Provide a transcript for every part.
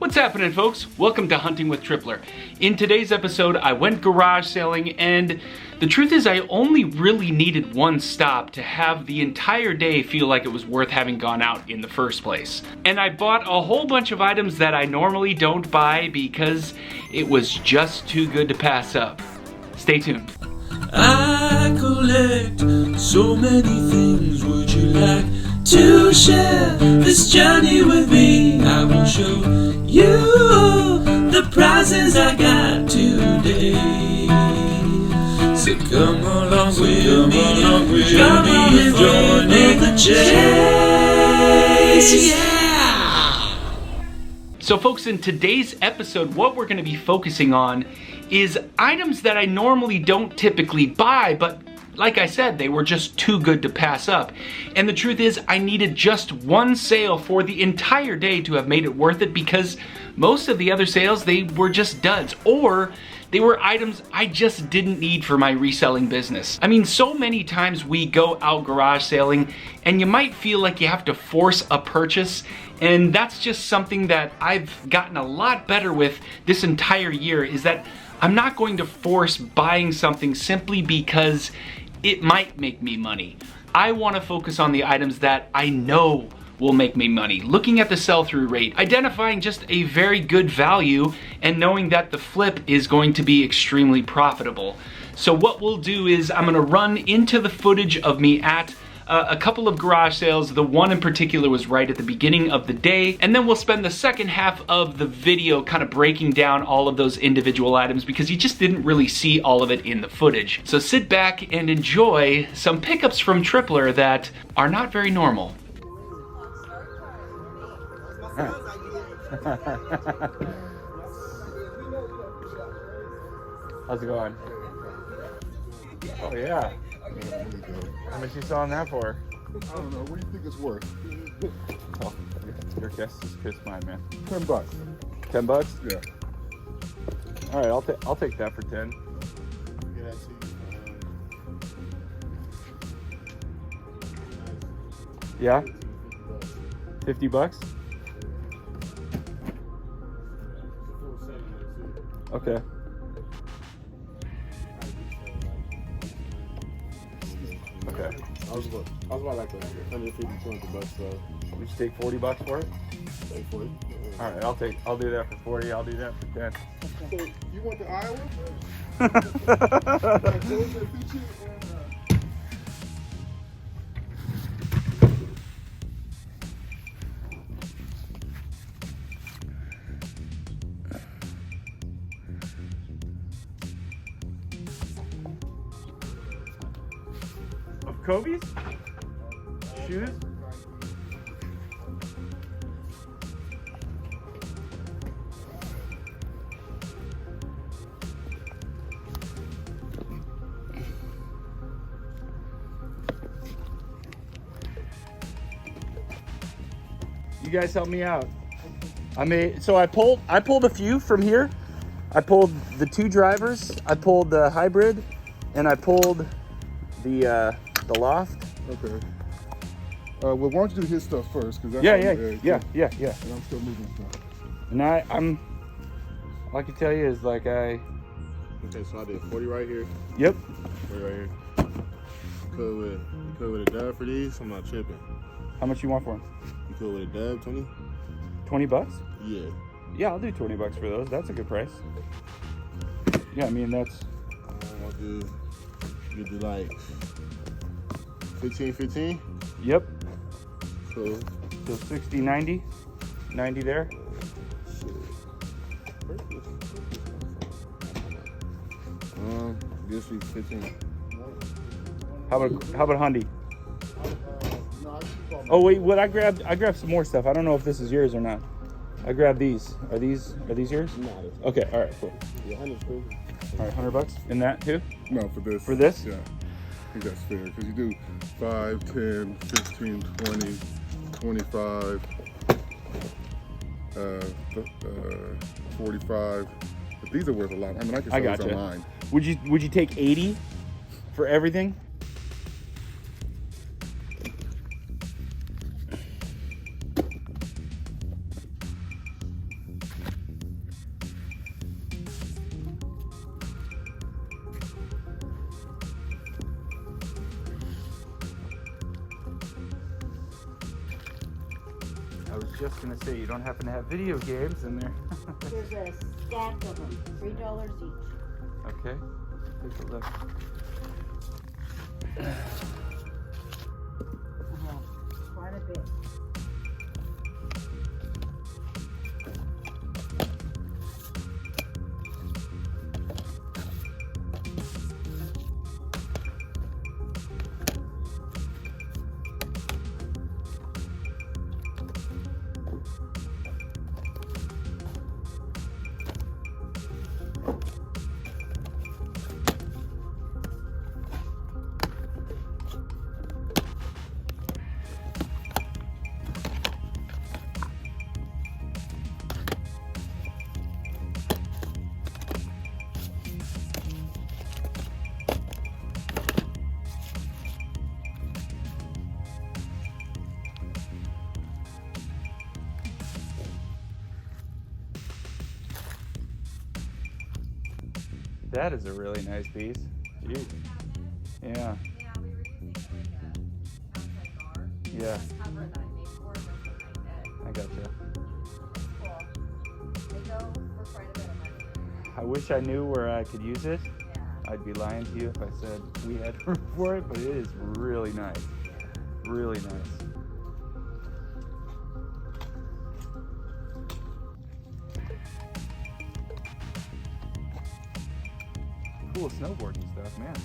What's happening, folks? Welcome to Hunting with Tripler. In today's episode, I went garage sailing, and the truth is I only really needed one stop to have the entire day feel like it was worth having gone out in the first place. And I bought a whole bunch of items that I normally don't buy because it was just too good to pass up. Stay tuned. I collect so many things. Would you like to share this journey with me? I will show you the prizes I got today. So come along with me, come on and join in the chase. Yeah! So folks, in today's episode, what we're going to be focusing on is items that I normally don't typically buy, but like I said, they were just too good to pass up. And the truth is, I needed just one sale for the entire day to have made it worth it, because most of the other sales, they were just duds, or they were items I just didn't need for my reselling business. I mean, so many times we go out garage sailing and you might feel like you have to force a purchase, and that's just something that I've gotten a lot better with this entire year, is that I'm not going to force buying something simply because it might make me money. I want to focus on the items that I know will make me money, looking at the sell-through rate, identifying just a very good value, and knowing that the flip is going to be extremely profitable. So what we'll do is I'm gonna run into the footage of me at a couple of garage sales. The one in particular was right at the beginning of the day, and then we'll spend the second half of the video kind of breaking down all of those individual items, because you just didn't really see all of it in the footage. So sit back and enjoy some pickups from Tripler that are not very normal. How's it going? Oh yeah. How much you selling that for? I don't know. What do you think it's worth? Oh, your guess is kiss mine, man. $10. $10? Yeah. All right, I'll take that for 10. Yeah. $50? Okay. Okay. I was about like 150, 200 bucks. So Would you take $40 for it? like 40. All right, I'll do that for 40. I'll do that for 10. So you want the Iowa? Of Kobe's? Shoes? You guys help me out. I pulled a few from here. I pulled the two drivers, I pulled the hybrid, and I pulled the loft. Okay. Well, why don't you do his stuff first? Cause Yeah. And And I'm still moving stuff. And I'm all I can tell you is like Okay, so I did 40 right here. Yep. 40 right here. You could with a dub for these. I'm not tripping. How much you want for them? You could with a dub 20? $20? Yeah. Yeah, I'll do $20 for those. That's a good price. Yeah, I mean that's. I'll do like 15. Yep. So 60, 90 there. This week 15. How about Hyundai? Oh wait, what I grabbed some more stuff. I don't know if this is yours or not. I grabbed these. Are these yours? No. Okay, all right, cool. Yeah, 100 cool. All right, $100 in that too. No, for this. For this? Yeah. I think that's fair, because you do 5, 10, 15, 20, 25, 45. But these are worth a lot. I mean, I can sell these online. Would you take 80 for everything? just gonna say, you don't happen to have video games in there. There's a stack of them, $3 each. Okay, take a look. Quite a bit. That is a really nice piece. Jeez. Yeah. Yeah, we were using like a outside bar. Yeah. Cover that I made for it was behind it. I gotcha. Cool. They go for quite a bit of money. I wish I knew where I could use it. Yeah. I'd be lying to you if I said we had room for it, but it is really nice. Really nice. Cool snowboarding stuff, man.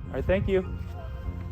All right, thank you.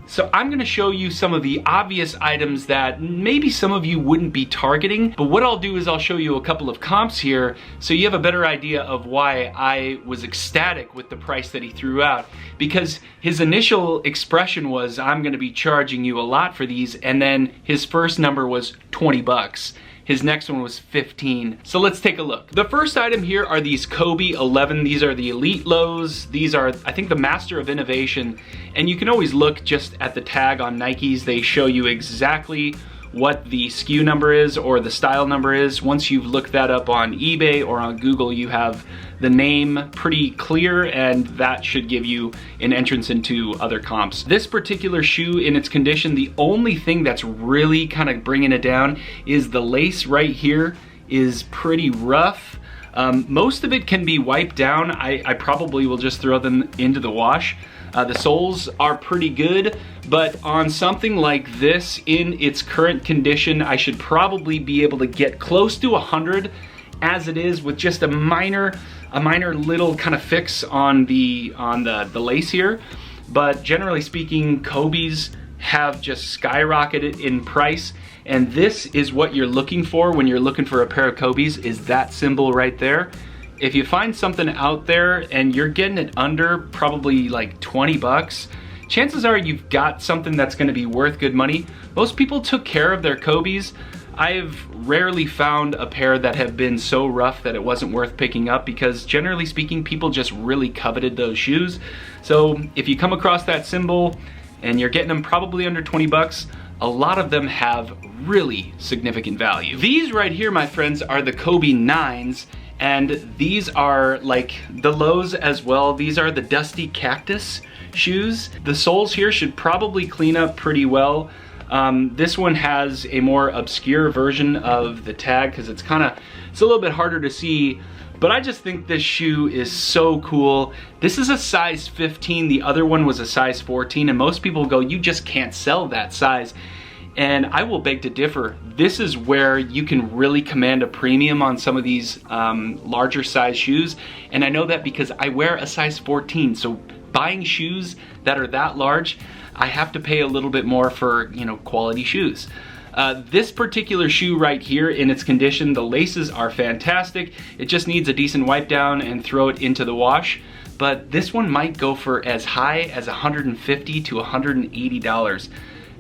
So I'm gonna show you some of the obvious items that maybe some of you wouldn't be targeting, but what I'll do is I'll show you a couple of comps here so you have a better idea of why I was ecstatic with the price that he threw out. Because his initial expression was, I'm gonna be charging you a lot for these, and then his first number was 20 bucks. His next one was 15. So let's take a look. The first item here are these Kobe 11. These are the Elite Lows. These are, I think, the Master of Innovation. And you can always look just at the tag on Nikes. They show you exactly what the SKU number is or the style number is. Once you've looked that up on eBay or on Google, you have the name pretty clear, and that should give you an entrance into other comps. This particular shoe in its condition, the only thing that's really kind of bringing it down is the lace right here is pretty rough. Most of it can be wiped down. I probably will just throw them into the wash. The soles are pretty good, but on something like this in its current condition, I should probably be able to get close to 100 as it is with just a minor little kind of fix on the lace here. But generally speaking, Kobe's have just skyrocketed in price, and this is what you're looking for when you're looking for a pair of Kobe's, is that symbol right there. If you find something out there and you're getting it under probably like 20 bucks, chances are you've got something that's gonna be worth good money. Most people took care of their Kobe's. I've rarely found a pair that have been so rough that it wasn't worth picking up, because generally speaking, people just really coveted those shoes. So if you come across that symbol and you're getting them probably under 20 bucks, a lot of them have really significant value. These right here, my friends, are the Kobe 9s. And these are like the lows as well. These are the Dusty Cactus shoes. The soles here should probably clean up pretty well. This one has a more obscure version of the tag because it's a little bit harder to see, but I just think this shoe is so cool. This is a size 15, the other one was a size 14, and most people go, you just can't sell that size. And I will beg to differ. This is where you can really command a premium on some of these larger size shoes. And I know that because I wear a size 14. So buying shoes that are that large, I have to pay a little bit more for, quality shoes. This particular shoe right here in its condition, the laces are fantastic. It just needs a decent wipe down and throw it into the wash. But this one might go for as high as $150 to $180.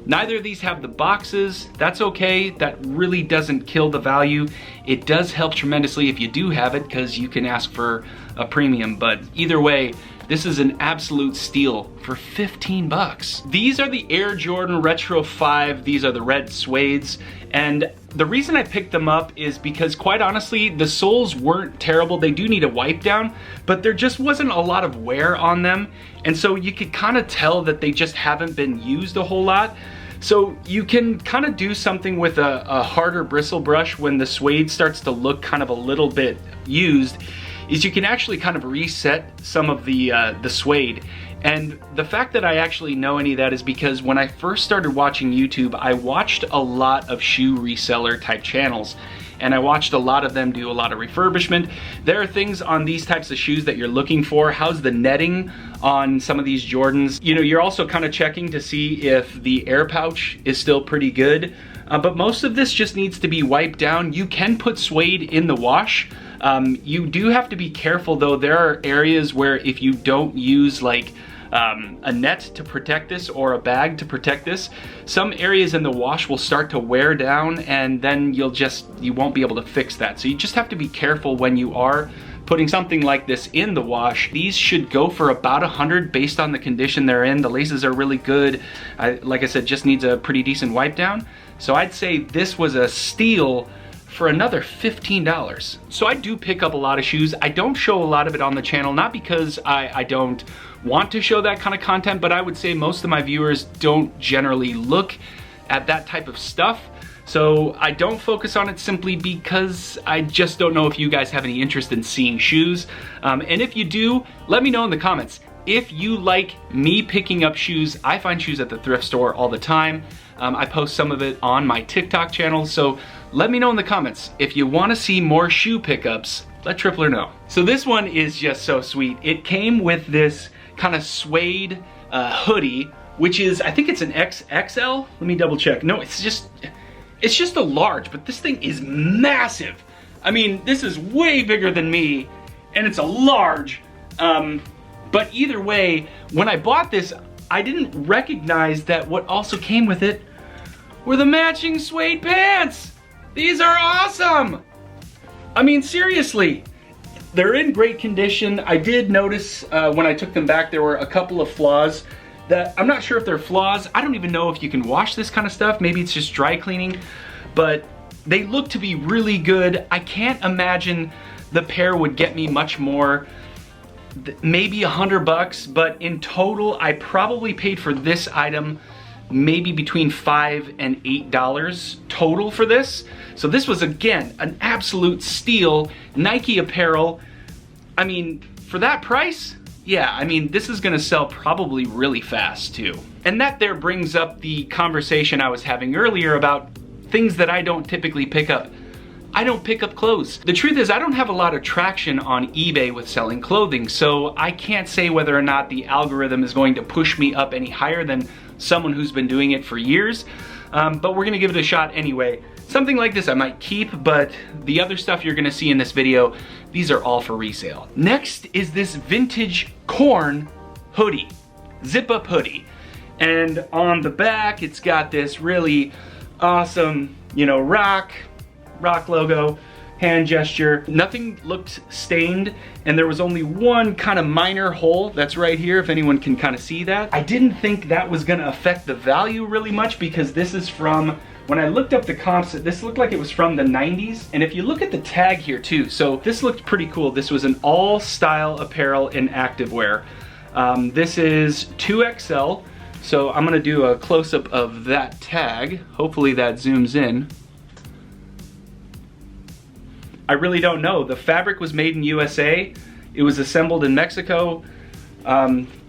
Neither of these have the boxes. That's okay. That really doesn't kill the value. It does help tremendously if you do have it, because you can ask for a premium. But either way, This is an absolute steal for 15 bucks. These are the Air Jordan Retro 5. These are the red suedes. And the reason I picked them up is because, quite honestly, the soles weren't terrible. They do need a wipe down, but there just wasn't a lot of wear on them. And so you could kind of tell that they just haven't been used a whole lot. So you can kind of do something with a harder bristle brush when the suede starts to look kind of a little bit used, is you can actually kind of reset some of the suede. And the fact that I actually know any of that is because when I first started watching YouTube, I watched a lot of shoe reseller type channels. And I watched a lot of them do a lot of refurbishment. There are things on these types of shoes that you're looking for. How's the netting on some of these Jordans? You know, you're also kind of checking to see if the air pouch is still pretty good. But most of this just needs to be wiped down. You can put suede in the wash. You do have to be careful though. There are areas where if you don't use like a net to protect this or a bag to protect this, some areas in the wash will start to wear down, and then you won't be able to fix that. So you just have to be careful when you are putting something like this in the wash. These should go for about 100 based on the condition they're in. The laces are really good. Like I said, just needs a pretty decent wipe down. So I'd say this was a steal for another $15. So I do pick up a lot of shoes. I don't show a lot of it on the channel, not because I don't want to show that kind of content, but I would say most of my viewers don't generally look at that type of stuff. So I don't focus on it simply because I just don't know if you guys have any interest in seeing shoes. And if you do, let me know in the comments. If you like me picking up shoes, I find shoes at the thrift store all the time. I post some of it on my TikTok channel, so let me know in the comments. If you want to see more shoe pickups, let Tripler know. So this one is just so sweet. It came with this kind of suede hoodie, which is, I think it's an XXL. Let me double check. No, it's just a large, but this thing is massive. I mean, this is way bigger than me, and it's a large. But either way, when I bought this, I didn't recognize that what also came with it were the matching suede pants. These are awesome. I mean, seriously, they're in great condition. I did notice when I took them back, there were a couple of flaws that I'm not sure if they're flaws. I don't even know if you can wash this kind of stuff. Maybe it's just dry cleaning, but they look to be really good. I can't imagine the pair would get me much more, maybe $100, but in total, I probably paid for this item maybe between $5 and $8 total for this. So this was, again, an absolute steal. Nike Apparel, I mean, for that price, yeah, I mean, this is gonna sell probably really fast too. And that there brings up the conversation I was having earlier about things that I don't typically pick up. I don't pick up clothes. The truth is, I don't have a lot of traction on eBay with selling clothing, so I can't say whether or not the algorithm is going to push me up any higher than someone who's been doing it for years, but we're gonna give it a shot anyway. Something like this I might keep, but the other stuff you're gonna see in this video, these are all for resale. Next is this vintage Korn hoodie, zip-up hoodie. And on the back, it's got this really awesome, you know, rock logo, hand gesture. Nothing looked stained, and there was only one kind of minor hole that's right here, if anyone can kind of see that. I didn't think that was gonna affect the value really much because this is from, when I looked up the comps, this looked like it was from the 90s. And if you look at the tag here too, so this looked pretty cool. This was an all style apparel in activewear. This is 2XL. So I'm gonna do a close-up of that tag. Hopefully that zooms in. I really don't know. The fabric was made in USA. It was assembled in Mexico.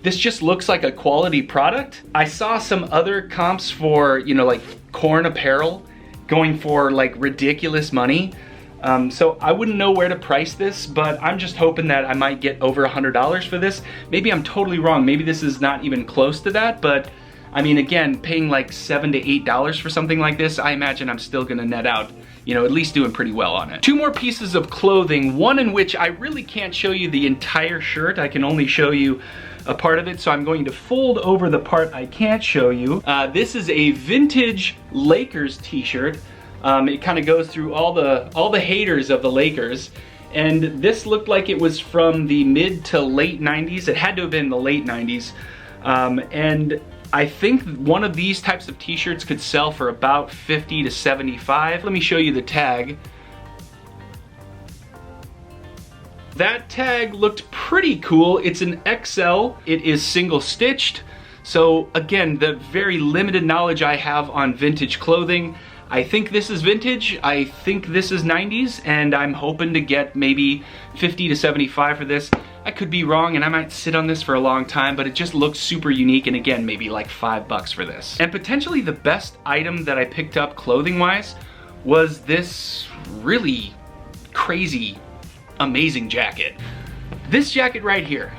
This just looks like a quality product. I saw some other comps for, you know, like Korn apparel going for like ridiculous money. So I wouldn't know where to price this, but I'm just hoping that I might get over $100 for this. Maybe I'm totally wrong. Maybe this is not even close to that, but I mean, again, paying like $7 to $8 for something like this, I imagine I'm still gonna net out, you know, at least doing pretty well on it. Two more pieces of clothing, one in which I really can't show you the entire shirt. I can only show you a part of it, so I'm going to fold over the part I can't show you. This is a vintage Lakers t-shirt. It kind of goes through all the haters of the Lakers, and this looked like it was from the mid to late 90s. It had to have been the late 90s. And I think one of these types of t-shirts could sell for about 50 to 75. Let me show you the tag. That tag looked pretty cool. It's an XL. It is single stitched. So again, the very limited knowledge I have on vintage clothing, I think this is vintage, I think this is 90s, and I'm hoping to get maybe 50 to 75 for this. I could be wrong, and I might sit on this for a long time, but it just looks super unique, and again, maybe like $5 for this. And potentially the best item that I picked up clothing-wise was this really crazy, amazing jacket. This jacket right here.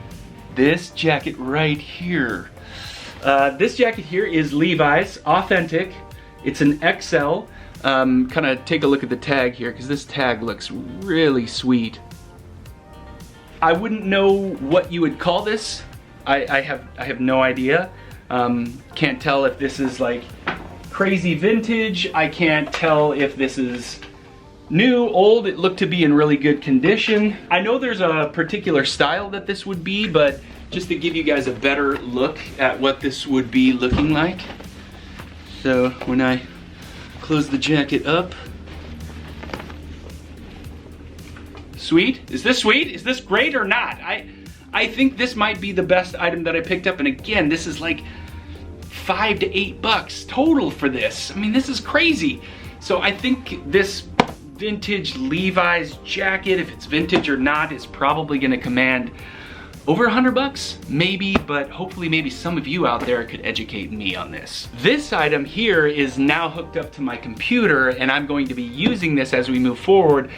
This jacket right here. This jacket here is Levi's, authentic. It's an XL. Kind of take a look at the tag here, because this tag looks really sweet. I wouldn't know what you would call this. I have no idea. Can't tell if this is like crazy vintage. I can't tell if this is new, old. It looked to be in really good condition. I know there's a particular style that this would be, but just to give you guys a better look at what this would be looking like. So when I close the jacket up, sweet? Is this sweet? Is this great or not? I think this might be the best item that I picked up, and again, this is like $5 to $8 total for this. I mean, this is crazy. So I think this vintage Levi's jacket, if it's vintage or not, is probably gonna command over $100, maybe, but hopefully maybe some of you out there could educate me on this. This item here is now hooked up to my computer, and I'm going to be using this as we move forward.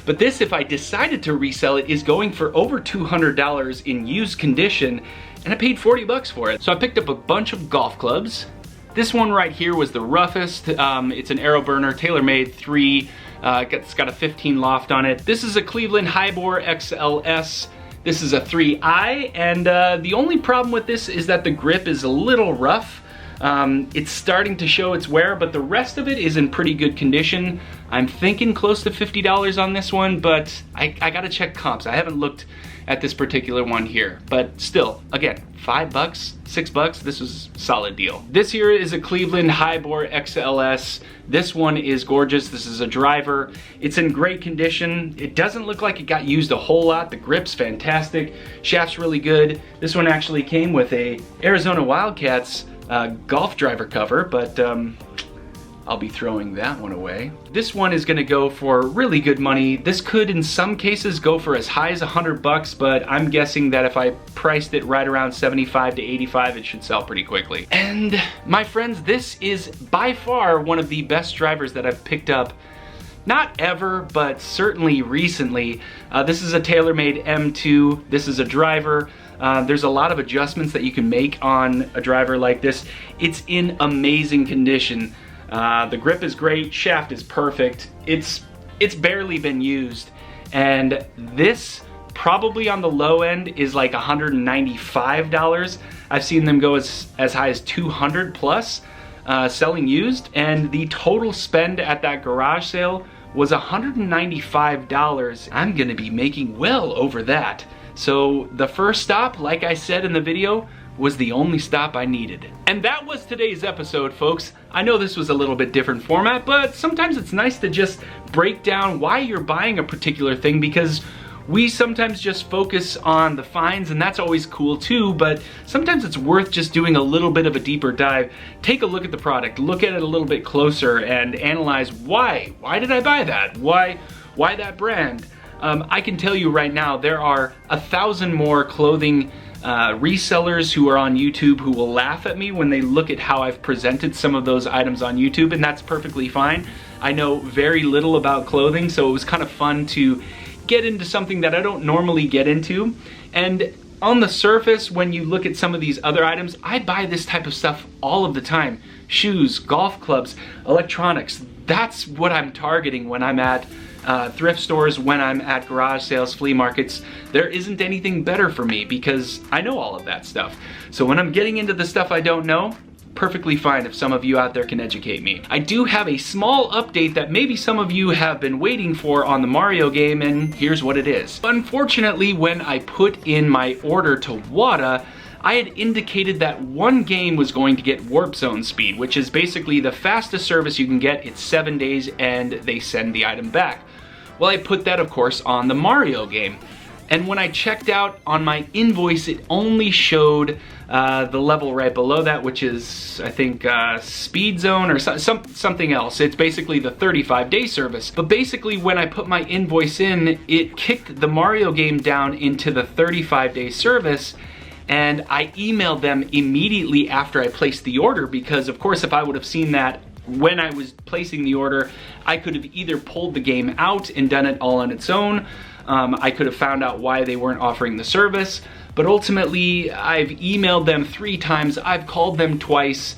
But this, if I decided to resell it, is going for over $200 in used condition, and I paid $40 for it. So I picked up a bunch of golf clubs. This one right here was the roughest. It's an Arrow Burner, tailor-made 3. It's got a 15 loft on it. This is a Cleveland Highbore XLS. This is a 3i, and the only problem with this is that the grip is a little rough. It's starting to show its wear, but the rest of it is in pretty good condition. I'm thinking close to $50 on this one, but I gotta check comps. I haven't looked at this particular one here, but still, again, $5, $6, this was a solid deal. This here is a Cleveland Highbore XLS. This one is gorgeous. This is a driver. It's in great condition. It doesn't look like it got used a whole lot. The grip's fantastic. Shaft's really good. This one actually came with a Arizona Wildcats golf driver cover, but I'll be throwing that one away. This one is gonna go for really good money. This could in some cases go for as high as $100, but I'm guessing that if I priced it right around 75 to 85, it should sell pretty quickly. And my friends, this is by far one of the best drivers that I've picked up, not ever, but certainly recently. This is a TaylorMade M2. This is a driver. There's a lot of adjustments that you can make on a driver like this. It's in amazing condition. The grip is great, shaft is perfect. It's barely been used, and this probably on the low end is like $195. I've seen them go as high as 200 plus selling used, and the total spend at that garage sale was $195. I'm gonna be making well over that. So the first stop, like I said in the video, was the only stop I needed. And that was today's episode, folks. I know this was a little bit different format, but sometimes it's nice to just break down why you're buying a particular thing, because we sometimes just focus on the finds, and that's always cool too, but sometimes it's worth just doing a little bit of a deeper dive. Take a look at the product, look at it a little bit closer, and analyze why. Why did I buy that? Why that brand? I can tell you right now, there are 1,000 more clothing resellers who are on YouTube who will laugh at me when they look at how I've presented some of those items on YouTube, and that's perfectly fine. I know very little about clothing, so it was kind of fun to get into something that I don't normally get into. And on the surface, when you look at some of these other items, I buy this type of stuff all of the time. Shoes, golf clubs, electronics. That's what I'm targeting when I'm at thrift stores, when I'm at garage sales, flea markets. There isn't anything better for me because I know all of that stuff. So when I'm getting into the stuff I don't know, perfectly fine if some of you out there can educate me. I do have a small update that maybe some of you have been waiting for on the Mario game, and here's what it is. Unfortunately, when I put in my order to WATA, I had indicated that one game was going to get warp zone speed, which is basically the fastest service you can get. It's 7 days and they send the item back. Well, I put that, of course, on the Mario game. And when I checked out on my invoice, it only showed the level right below that, which is, I think, Speed Zone or something else. It's basically the 35-day service. But basically, when I put my invoice in, it kicked the Mario game down into the 35-day service, and I emailed them immediately after I placed the order because, of course, if I would have seen that when I was placing the order, I could have either pulled the game out and done it all on its own. I could have found out why they weren't offering the service, but ultimately I've emailed them 3 times, I've called them twice,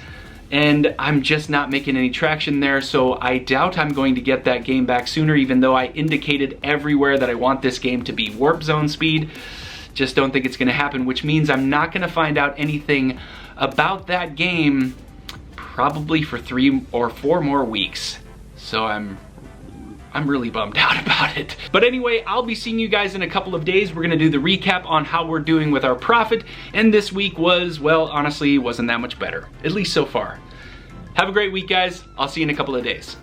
and I'm just not making any traction there, so I doubt I'm going to get that game back sooner, even though I indicated everywhere that I want this game to be warp zone speed. Just don't think it's gonna happen, which means I'm not gonna find out anything about that game probably for 3 or 4 more weeks. So I'm really bummed out about it. But anyway, I'll be seeing you guys in a couple of days. We're gonna do the recap on how we're doing with our profit, and this week was, well, honestly, wasn't that much better, at least so far. Have a great week, guys. I'll see you in a couple of days.